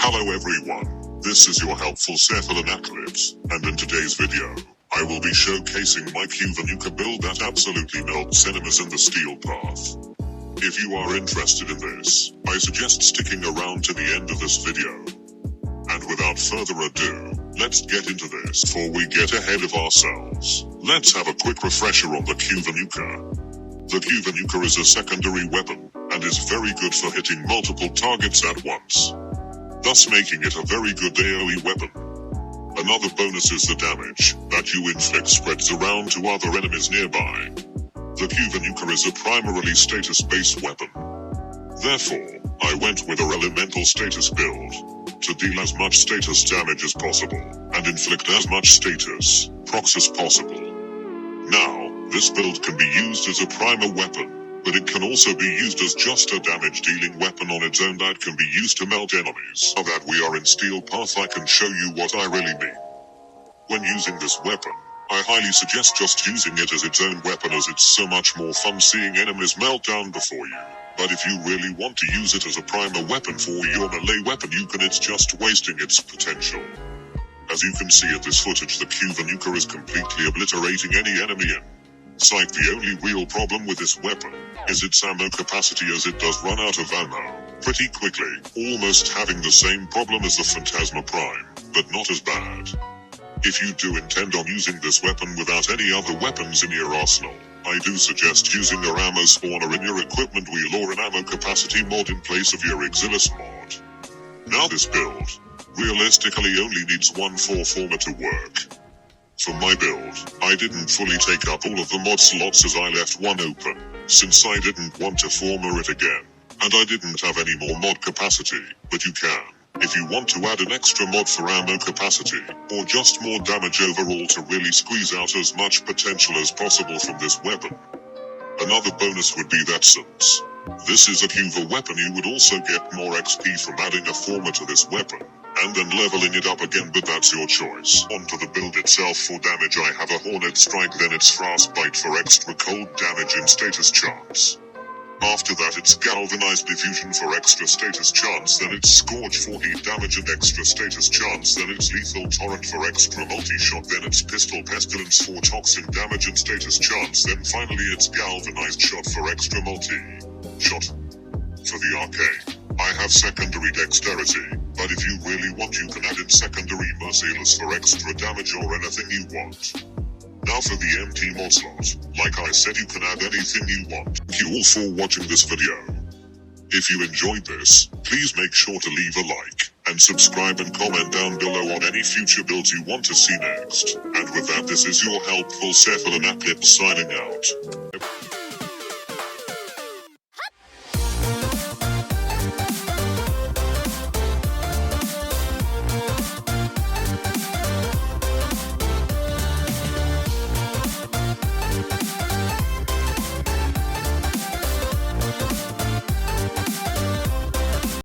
Hello everyone, this is your helpful Cephalon Aclipze, and in today's video, I will be showcasing my Kuva Nukor build that absolutely melts enemies in the steel path. If you are interested in this, I suggest sticking around to the end of this video. And without further ado, let's get into this. Before we get ahead of ourselves, let's have a quick refresher on the Kuva Nukor. The Kuva Nukor is a secondary weapon, and is very good for hitting multiple targets at once, thus making it a very good AoE weapon. Another bonus is the damage that you inflict spreads around to other enemies nearby. The Kuva Nukor is a primarily status-based weapon. Therefore, I went with a elemental status build to deal as much status damage as possible and inflict as much status procs as possible. Now, this build can be used as a primer weapon, but it can also be used as just a damage-dealing weapon on its own that can be used to melt enemies. Now that we are in Steel Path, I can show you what I really mean. When using this weapon, I highly suggest just using it as its own weapon, as it's so much more fun seeing enemies melt down before you. But if you really want to use it as a primer weapon for your melee weapon, it's just wasting its potential. As you can see at this footage, the Kuva Nukor is completely obliterating any enemy in sight. The only real problem with this weapon is its ammo capacity, as it does run out of ammo pretty quickly, almost having the same problem as the Phantasma Prime, but not as bad. If you do intend on using this weapon without any other weapons in your arsenal, I do suggest using your ammo spawner in your equipment wheel or an ammo capacity mod in place of your Exilis mod. Now this build realistically only needs one 4-former to work. For my build, I didn't fully take up all of the mod slots as I left one open, since I didn't want to former it again, and I didn't have any more mod capacity, but you can, if you want to add an extra mod for ammo capacity, or just more damage overall to really squeeze out as much potential as possible from this weapon. Another bonus would be that since this is a Kuva weapon, you would also get more XP from adding a former to this weapon, and then leveling it up again, but that's your choice. Onto the build itself. For damage I have a Hornet Strike, then it's Frostbite for extra cold damage and status chance. After that it's Galvanized Diffusion for extra status chance, then it's Scorch for heat damage and extra status chance, then it's Lethal Torrent for extra multi-shot, then it's Pistol Pestilence for toxin damage and status chance, then finally it's Galvanized Shot for extra multi-shot. For the arcade, I have secondary dexterity, but if you really want you can add in secondary merciless for extra damage or anything you want. Now for the empty mod slot, like I said, you can add anything you want. Thank you all for watching this video. If you enjoyed this, please make sure to leave a like, and subscribe and comment down below on any future builds you want to see next. And with that, this is your helpful Cephalon Aclipze signing out.